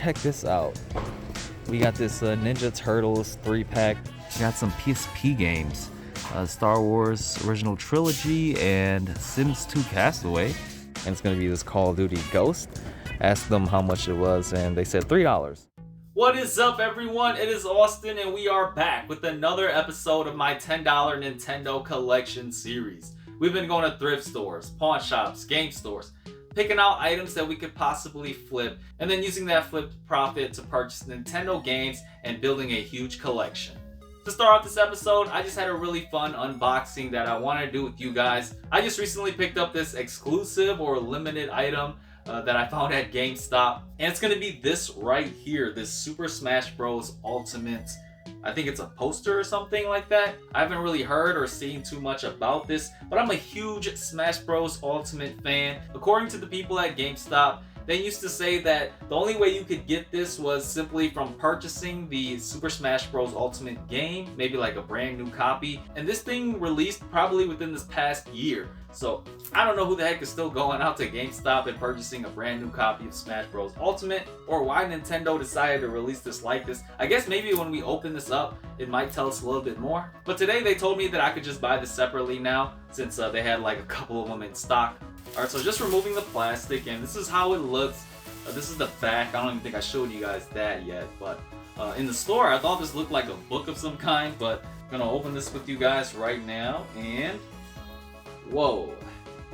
check this out. We got this Ninja Turtles 3-pack. We got some PSP games. Star Wars Original Trilogy and Sims 2 Castaway. And it's going to be this Call of Duty Ghost. Asked them how much it was and they said $3. What is up, everyone? It is Austin and we are back with another episode of my $10 Nintendo collection series. We've been going to thrift stores, pawn shops, game stores, picking out items that we could possibly flip, and then using that flipped profit to purchase Nintendo games and building a huge collection. To start off this episode, I just had a really fun unboxing that I want to do with you guys. I just recently picked up this exclusive or limited item that I found at GameStop, and it's going to be this right here, this Super Smash Bros. Ultimate. I think it's a poster or something like that. I haven't really heard or seen too much about this, but I'm a huge Smash Bros. Ultimate fan. According to the people at GameStop, they used to say that the only way you could get this was simply from purchasing the Super Smash Bros. Ultimate game, maybe like a brand new copy. And this thing released probably within this past year. So I don't know who the heck is still going out to GameStop and purchasing a brand new copy of Smash Bros. Ultimate, or why Nintendo decided to release this like this. I guess maybe when we open this up, it might tell us a little bit more. But today they told me that I could just buy this separately now, since they had like a couple of them in stock. Alright, so just removing the plastic, and this is how it looks. This is the back. I don't even think I showed you guys that yet, but in the store I thought this looked like a book of some kind, but I'm gonna open this with you guys right now, and whoa.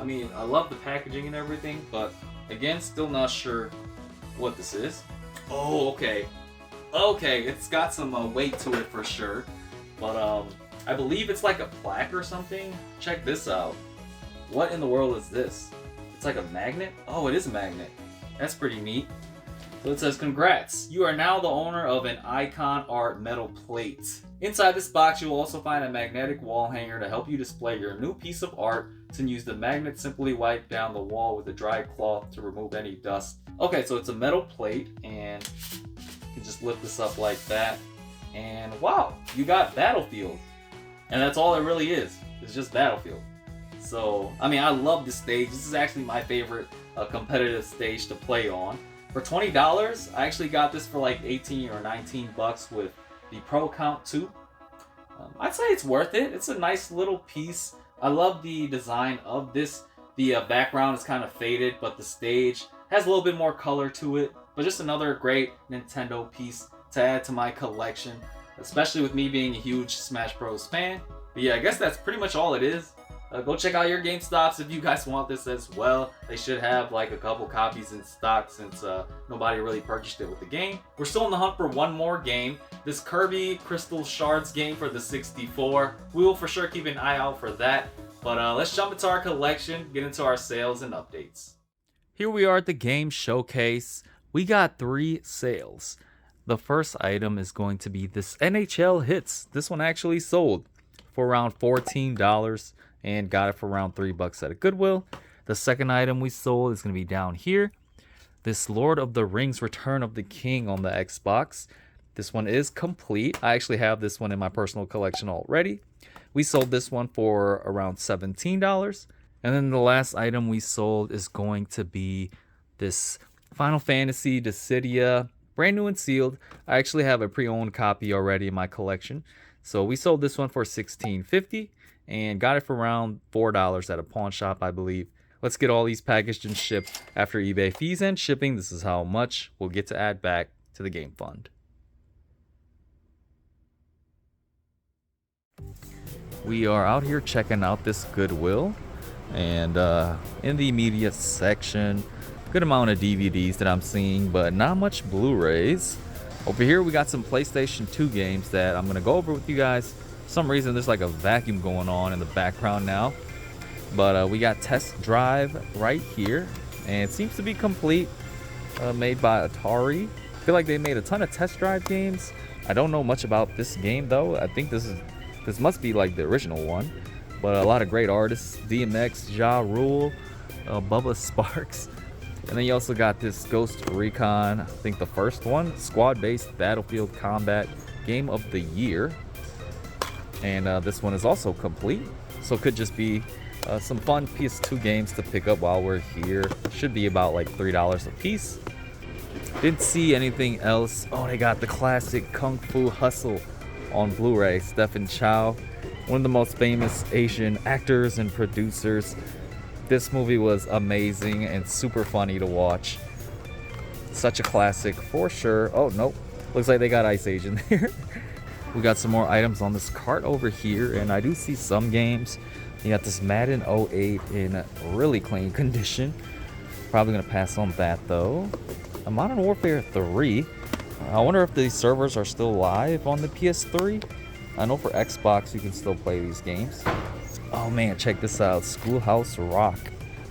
I mean, I love the packaging and everything, but again, still not sure what this is. Oh, okay. Okay, it's got some weight to it for sure, but I believe it's like a plaque or something. Check this out. What in the world is this? It's like a magnet? Oh, it is a magnet. That's pretty neat. So it says, congrats, you are now the owner of an Icon Art metal plate. Inside this box, you will also find a magnetic wall hanger to help you display your new piece of art. To use the magnet, simply wipe down the wall with a dry cloth to remove any dust. Okay, so it's a metal plate, and you can just lift this up like that. And wow, you got Battlefield. And that's all it really is. It's just Battlefield. So, I mean, I love this stage. This is actually my favorite competitive stage to play on. For $20, I actually got this for like 18 or 19 bucks with the Pro Count 2. I'd say it's worth it. It's a nice little piece. I love the design of this. The background is kind of faded, but the stage has a little bit more color to it. But just another great Nintendo piece to add to my collection, especially with me being a huge Smash Bros. Fan. But yeah, I guess that's pretty much all it is. Go check out your GameStops if you guys want this as well. They should have like a couple copies in stock since nobody really purchased it with the game. We're still in the hunt for one more game. This Kirby Crystal Shards game for the 64. We will for sure keep an eye out for that. But let's jump into our collection, get into our sales and updates. Here we are at the game showcase. We got 3 sales. The first item is going to be this NHL Hits. This one actually sold for around $14. And got it for around $3 at a Goodwill. The second item we sold is going to be down here. This Lord of the Rings Return of the King on the Xbox. This one is complete. I actually have this one in my personal collection already. We sold this one for around $17. And then the last item we sold is going to be this Final Fantasy Dissidia, brand new and sealed. I actually have a pre-owned copy already in my collection. So we sold this one for $16.50. And got it for around $4 at a pawn shop, I believe. Let's get all these packaged and shipped. After eBay fees and shipping, this is how much we'll get to add back to the game fund. We are out here checking out this Goodwill. And in the media section, good amount of DVDs that I'm seeing, but not much Blu-rays. Over here, we got some PlayStation 2 games that I'm going to go over with you guys. For some reason there's like a vacuum going on in the background now, but we got Test Drive right here, and it seems to be complete, made by Atari. I feel like they made a ton of Test Drive games. I don't know much about this game though. I think this must be like the original one, but a lot of great artists: DMX, Ja Rule, Bubba Sparks, and then you also got this Ghost Recon, I think the first one, squad-based battlefield combat game of the year. And this one is also complete, so it could just be some fun PS2 games to pick up while we're here. Should be about like $3 a piece. Didn't see anything else. Oh, they got the classic Kung Fu Hustle on Blu-ray. Stephen Chow, one of the most famous Asian actors and producers. This movie was amazing and super funny to watch. Such a classic for sure. Oh, nope. Looks like they got Ice Age in there. We got some more items on this cart over here, and I do see some games. You got this Madden 08 in really clean condition. Probably gonna pass on that though. A Modern Warfare 3. I wonder if these servers are still live on the PS3. I know for Xbox you can still play these games. Oh man, check this out. Schoolhouse Rock.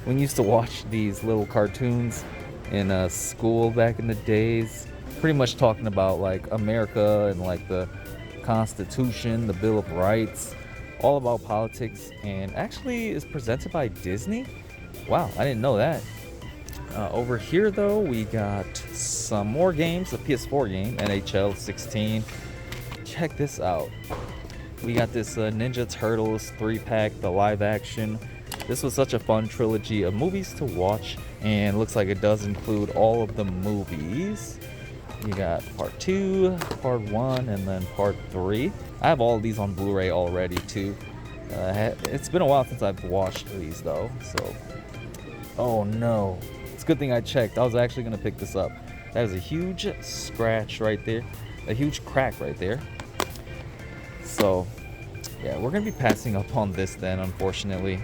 We used to watch these little cartoons in school back in the days. Pretty much talking about like America and like the Constitution, the Bill of Rights, all about politics, and actually is presented by Disney. Wow, I didn't know that. Over here though, we got some more games. A PS4 game, NHL 16. Check this out. We got this Ninja Turtles 3-pack, the live action. This was such a fun trilogy of movies to watch, and looks like it does include all of the movies. You got part 2, part 1, and then part 3. I have all of these on Blu-ray already too. It's been a while since I've watched these though, so. Oh no. It's a good thing I checked. I was actually gonna pick this up. That is a huge scratch right there. A huge crack right there. So, yeah, we're gonna be passing up on this then, unfortunately.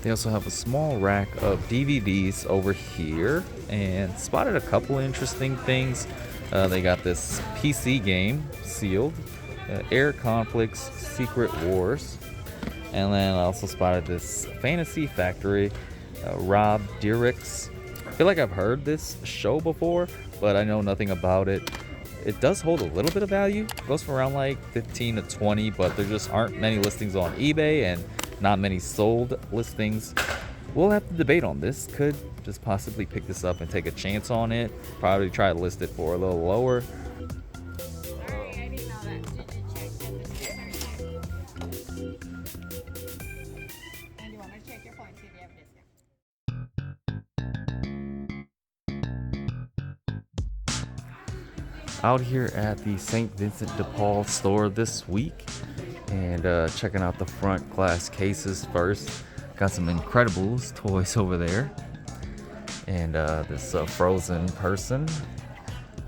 They also have a small rack of DVDs over here, and spotted a couple interesting things. They got this PC game sealed, Air Conflicts Secret Wars, and then I also spotted this Fantasy Factory, Rob Dyrdek's. I feel like I've heard this show before, but I know nothing about it. It does hold a little bit of value. It goes for around like 15 to 20, but there just aren't many listings on eBay and not many sold listings. We'll have to debate on this. Could just possibly pick this up and take a chance on it. Probably try to list it for a little lower. Sorry, I didn't know that. Did you check that the sticker? And you want to check your points if you have discount. Out here at the St. Vincent de Paul store this week, and checking out the front glass cases first. Got some Incredibles toys over there, and this Frozen person,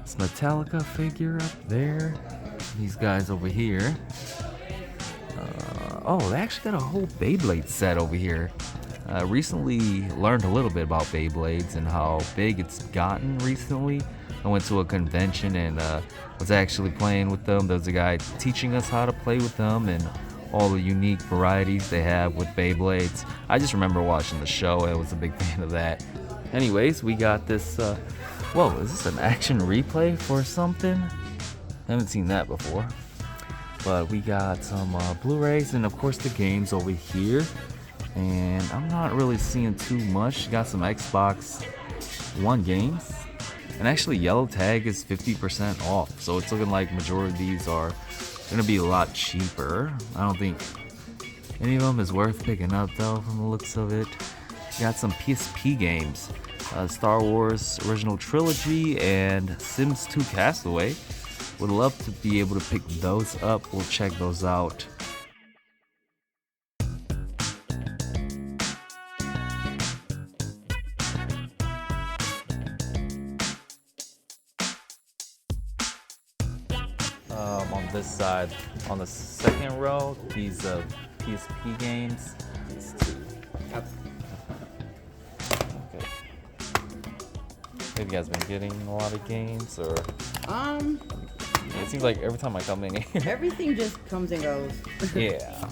this Metallica figure up there, these guys over here. Oh, they actually got a whole Beyblade set over here. Recently learned a little bit about Beyblades and how big it's gotten recently. I went to a convention and was actually playing with them. There was a guy teaching us how to play with them and all the unique varieties they have with Beyblades. I just remember watching the show. I was a big fan of that. Anyways, we got this, whoa, is this an action replay for something? I haven't seen that before. But we got some Blu-rays and of course the games over here. And I'm not really seeing too much. Got some Xbox One games. And actually Yellow Tag is 50% off. So it's looking like majority of these are gonna be a lot cheaper. I don't think any of them is worth picking up though from the looks of it. Got some PSP games. Star Wars Original Trilogy and Sims 2 Castaway. Would love to be able to pick those up. We'll check those out. On this side, on the second row, these PSP games. Okay. Have you guys been getting a lot of games, or? It seems like every time I come in here. Everything just comes and goes. Yeah.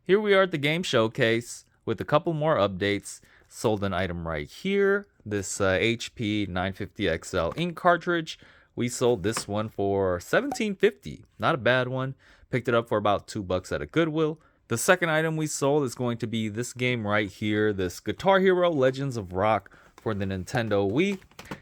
Here we are at the game showcase with a couple more updates. Sold an item right here. This HP 950 XL ink cartridge. We sold this one for $17.50. Not a bad one. Picked it up for about $2 at a Goodwill. The second item we sold is going to be this game right here. This Guitar Hero Legends of Rock for the Nintendo Wii.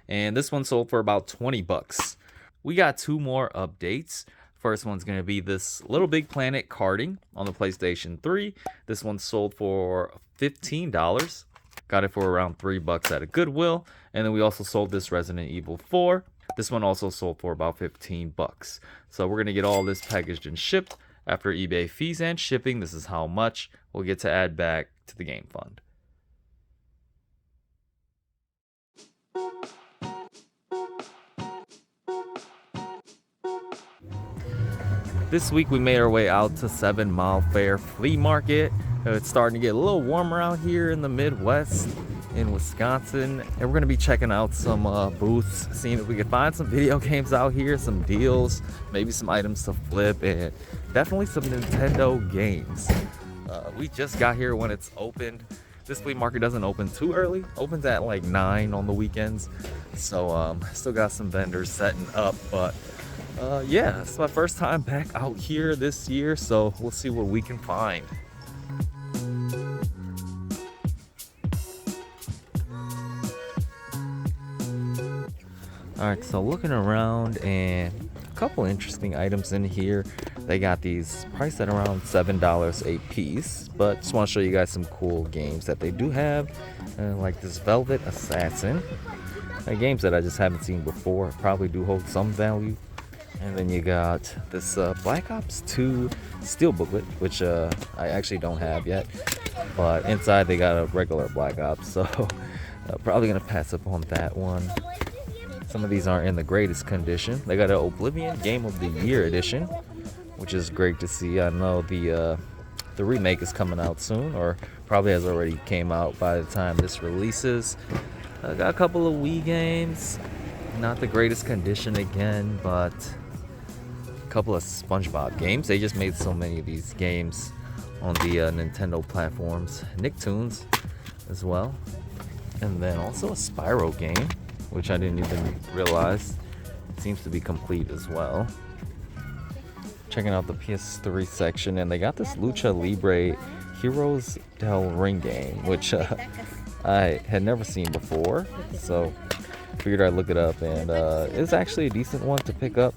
And this one sold for about 20 bucks. We got two more updates. First one's going to be this Little Big Planet karting on the PlayStation 3. This one sold for $15. Got it for around $3 at a Goodwill. And then we also sold this Resident Evil 4. This one also sold for about 15 bucks. So we're going to get all this packaged and shipped. After eBay fees and shipping, this is how much we'll get to add back to the game fund. This week we made our way out to 7 Mile Fair Flea Market. It's starting to get a little warmer out here in the Midwest in Wisconsin, and we're going to be checking out some booths, seeing if we can find some video games out here, some deals, maybe some items to flip, and definitely some Nintendo games. We just got here when it's opened. This flea market doesn't open too early, opens at like 9 on the weekends, so still got some vendors setting up, but yeah, it's my first time back out here this year, so we'll see what we can find. Alright, so looking around, and a couple interesting items in here. They got these priced at around $7 a piece, but just want to show you guys some cool games that they do have, like this Velvet Assassin. Games that I just haven't seen before, probably do hold some value. And then you got this Black Ops 2 Steel booklet, which I actually don't have yet, but inside they got a regular Black Ops, so probably gonna pass up on that one. Some of these aren't in the greatest condition. They got an Oblivion Game of the Year edition, which is great to see. I know the remake is coming out soon, or probably has already came out by the time this releases. Got a couple of Wii games, not the greatest condition again, but a couple of SpongeBob games. They just made so many of these games on the Nintendo platforms. Nicktoons as well, and then also a Spyro game, which I didn't even realize. It seems to be complete as well. Checking out the PS3 section, and they got this Lucha Libre Heroes del Ring game, which I had never seen before, so figured I'd look it up, and it's actually a decent one to pick up.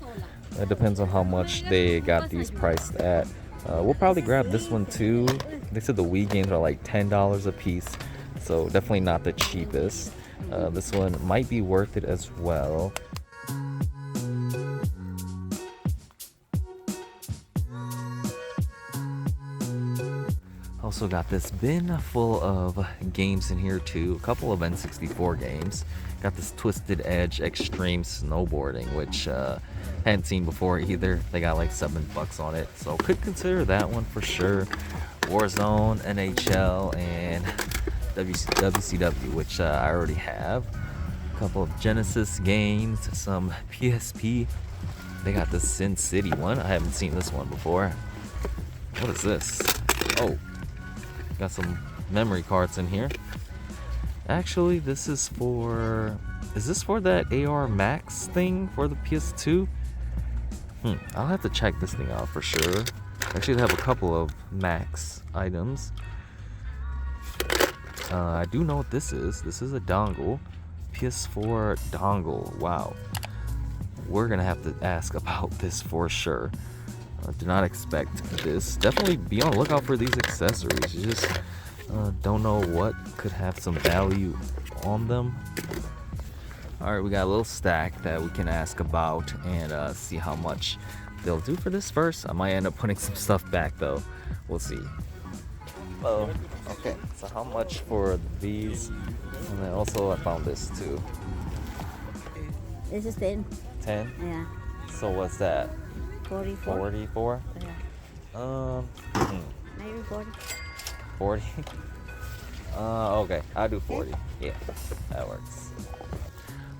It depends on how much they got these priced at. We'll probably grab this one too. They said the Wii games are like $10 a piece, so definitely not the cheapest. This one might be worth it as well. Also got this bin full of games in here too. A couple of N64 games. Got this Twisted Edge Extreme Snowboarding, which hadn't seen before either. They got like $7 on it, so could consider that one for sure. Warzone, NHL, and WCW, which I already have. A couple of Genesis games, some PSP. They got the Sin City one. I haven't seen this one before. What is this? Oh, got some memory cards in here. Actually, this is for... Is this for that AR Max thing for the PS2? I'll have to check this thing out for sure. Actually, they have a couple of Max items. I do know what this is. This is a dongle. PS4 dongle. Wow. We're gonna have to ask about this for sure. Do not expect this. Definitely be on the lookout for these accessories. You just don't know what could have some value on them. Alright, we got a little stack that we can ask about and see how much they'll do for this first. I might end up putting some stuff back though. We'll see. Oh, okay. So how much for these? And then also I found this too. This is 10. 10? Yeah. So what's that? 44. 44? Yeah. Maybe 40. 40? Okay. I'll do 40. Yeah, that works.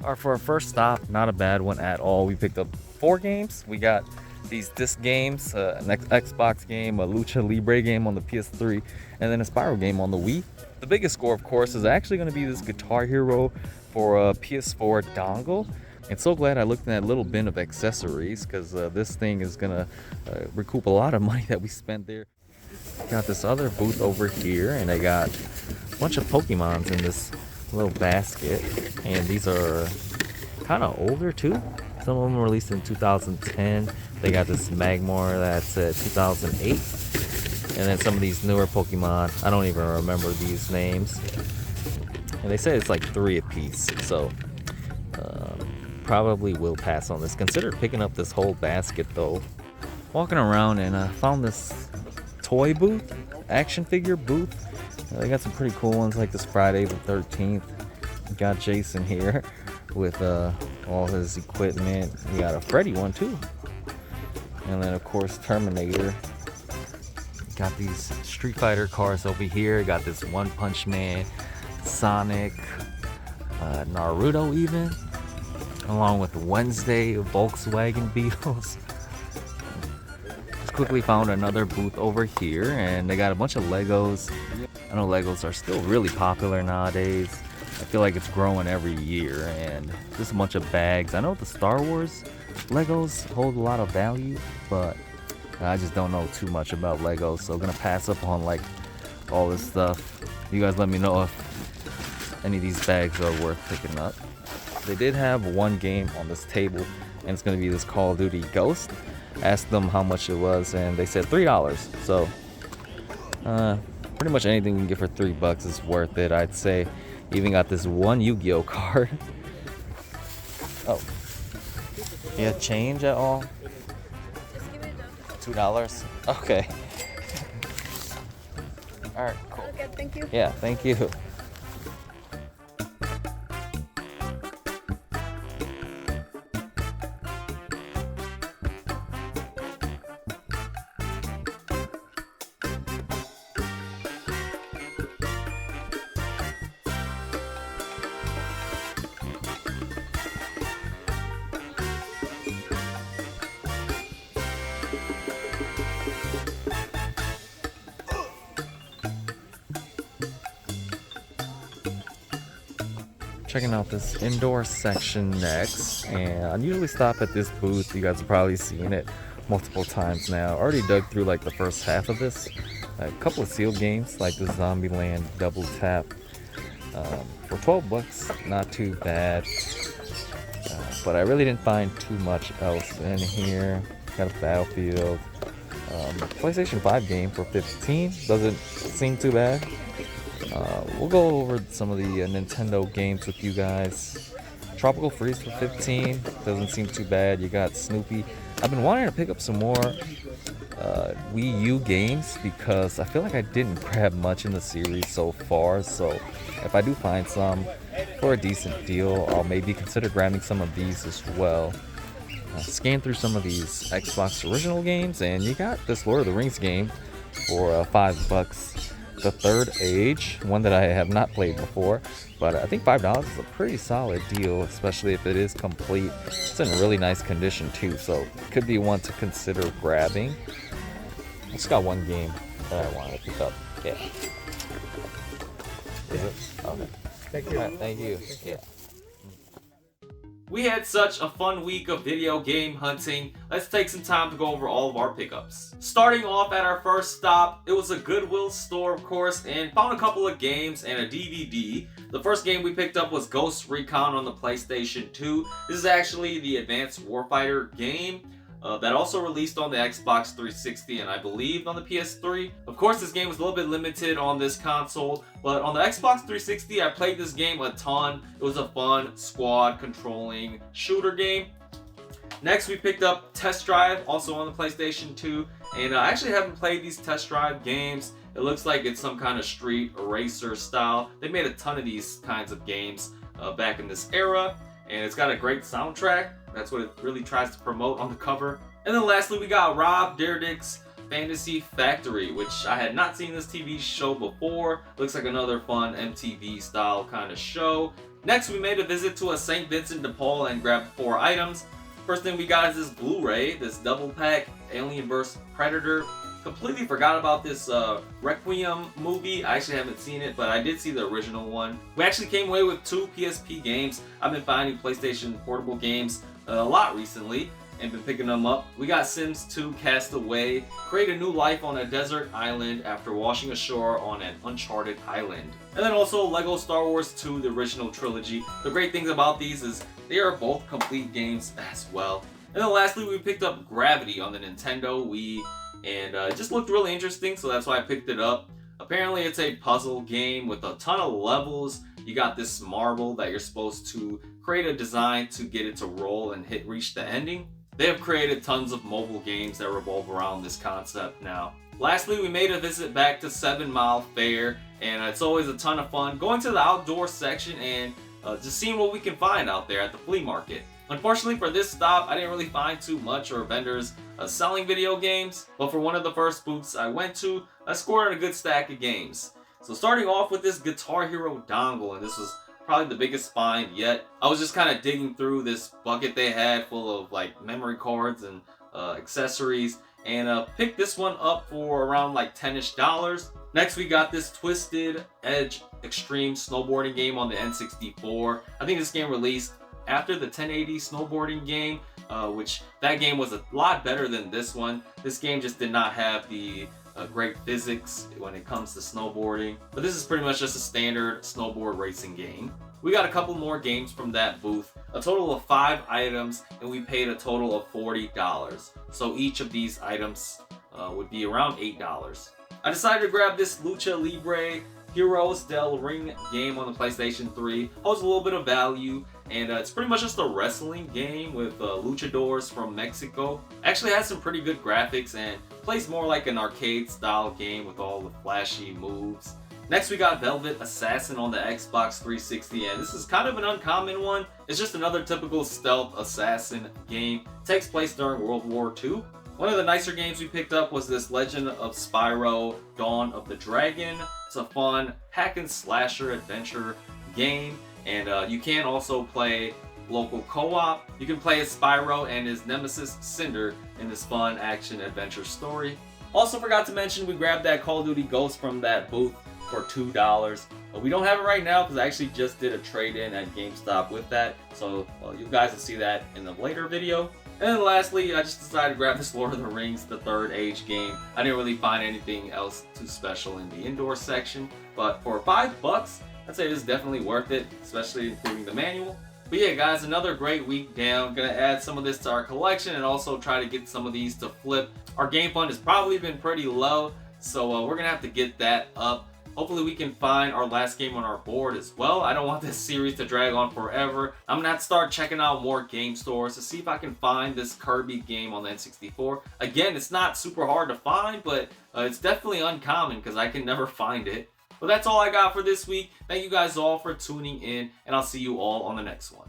Alright, for our first stop, not a bad one at all. We picked up 4 games. We got these disc games, an Xbox game, a Lucha Libre game on the PS3, and then a Spyro game on the Wii. The biggest score, of course, is actually going to be this Guitar Hero for a PS4 dongle. And so glad I looked in that little bin of accessories, because this thing is going to recoup a lot of money that we spent there. Got this other booth over here, and they got a bunch of Pokemons in this little basket. And these are kind of older too. Some of them were released in 2010. They got this Magmar that's 2008. And then some of these newer Pokemon, I don't even remember these names. And they say it's like 3 a piece, so probably will pass on this. Considered picking up this whole basket though. Walking around and found this toy booth, action figure booth. They got some pretty cool ones like this Friday the 13th. Got Jason here with all his equipment. We got a Freddy one too. And then of course Terminator. Got these Street Fighter cars over here. Got this One Punch Man, Sonic, Naruto even, along with Wednesday Volkswagen Beetles. Just quickly found another booth over here, and they got a bunch of Legos. I know Legos are still really popular nowadays. I feel like it's growing every year, and just a bunch of bags. I know the Star Wars Legos hold a lot of value, but I just don't know too much about Legos, so I'm gonna pass up on like all this stuff. You guys let me know if any of these bags are worth picking up. They did have one game on this table, and it's gonna be this Call of Duty Ghost. Asked them how much it was, and they said $3. So pretty much anything you can get for $3 is worth it, I'd say. Even got this one Yu-Gi-Oh card. Oh, yeah, change at all? $2? Okay. Alright, cool. Okay, thank you. Yeah, thank you. Checking out this indoor section next, and I usually stop at this booth. You guys have probably seen it multiple times now. Already dug through like the first half of this. A couple of sealed games like the Zombieland Double Tap for $12, not too bad. But I really didn't find too much else in here. Got a Battlefield, PlayStation 5 game for $15. Doesn't seem too bad. We'll go over some of the Nintendo games with you guys. Tropical Freeze for $15. Doesn't seem too bad. You got Snoopy. I've been wanting to pick up some more Wii U games because I feel like I didn't grab much in the series so far. So if I do find some for a decent deal, I'll maybe consider grabbing some of these as well. Scan through some of these Xbox original games, and you got this Lord of the Rings game for $5. The Third Age, one that I have not played before, but I think $5 is a pretty solid deal, especially if it is complete. It's in really nice condition too, so it could be one to consider grabbing. I just got one game that I wanted to pick up. Yeah. Is it? Okay. Thank you. All right, thank you. Yeah. We had such a fun week of video game hunting. Let's take some time to go over all of our pickups. Starting off at our first stop, it was a Goodwill store, of course, and found a couple of games and a DVD. The first game we picked up was Ghost Recon on the PlayStation 2. This is actually the Advanced Warfighter game that also released on the Xbox 360 and I believe on the PS3. Of course, this game was a little bit limited on this console, but on the Xbox 360, I played this game a ton. It was a fun squad controlling shooter game. Next, we picked up Test Drive, also on the PlayStation 2, and I actually haven't played these Test Drive games. It looks like it's some kind of street racer style. They made a ton of these kinds of games back in this era, and it's got a great soundtrack. That's what it really tries to promote on the cover. And then lastly, we got Rob Dyrdek's Fantasy Factory, which I had not seen this TV show before. Looks like another fun MTV style kind of show. Next, we made a visit to a St. Vincent de Paul and grabbed 4 items. First thing we got is this Blu-ray, this double pack Alien vs. Predator completely forgot about this Requiem movie. I actually haven't seen it, but I did see the original one. We actually came away with 2 PSP games. I've been finding PlayStation Portable games a lot recently and been picking them up. We got Sims 2 Castaway, create a new life on a desert island after washing ashore on an uncharted island. And then also Lego Star Wars 2, the original trilogy. The great things about these is they are both complete games as well. And then lastly, we picked up Gravity on the Nintendo Wii, and it just looked really interesting, so that's why I picked it up. Apparently it's a puzzle game with a ton of levels. You got this marble that you're supposed to create a design to get it to roll and reach the ending. They have created tons of mobile games that revolve around this concept now. Lastly, we made a visit back to 7 Mile Fair, and it's always a ton of fun going to the outdoor section and just seeing what we can find out there at the flea market. Unfortunately for this stop, I didn't really find too much or vendors selling video games, but for one of the first booths I went to, I scored a good stack of games. So starting off with this Guitar Hero dongle, and this was probably the biggest find yet. I was just kind of digging through this bucket they had full of like memory cards and accessories, and picked this one up for around like $10-ish. Next we got this Twisted Edge Extreme snowboarding game on the N64. I think this game released after the 1080 snowboarding game, which that game was a lot better than this one. This game just did not have the great physics when it comes to snowboarding, but this is pretty much just a standard snowboard racing game. We got a couple more games from that booth, a total of 5 items, and we paid a total of $40. So each of these items would be around $8. I decided to grab this Lucha Libre Heroes del Ring game on the PlayStation 3. Holds a little bit of value, and it's pretty much just a wrestling game with luchadors from Mexico. Actually has some pretty good graphics and plays more like an arcade style game with all the flashy moves. Next we got Velvet Assassin on the Xbox 360, and this is kind of an uncommon one. It's just another typical stealth assassin game. It takes place during World War II. One of the nicer games we picked up was this Legend of Spyro Dawn of the Dragon. It's a fun hack and slasher adventure game, and you can also play local co-op. You can play as Spyro and his nemesis Cinder in this fun action adventure story. Also forgot to mention we grabbed that Call of Duty Ghost from that booth for $2. But we don't have it right now because I actually just did a trade-in at GameStop with that, so you guys will see that in a later video. And then lastly, I just decided to grab this Lord of the Rings The Third Age game. I didn't really find anything else too special in the indoor section, but for $5, I'd say this is definitely worth it, especially including the manual. But yeah guys, another great week down. Gonna add some of this to our collection and also try to get some of these to flip. Our game fund has probably been pretty low, so we're gonna have to get that up. Hopefully we can find our last game on our board as well. I don't want this series to drag on forever. I'm gonna have to start checking out more game stores to see if I can find this Kirby game on the N64. Again, it's not super hard to find, but it's definitely uncommon because I can never find it. But that's all I got for this week. Thank you guys all for tuning in, and I'll see you all on the next one.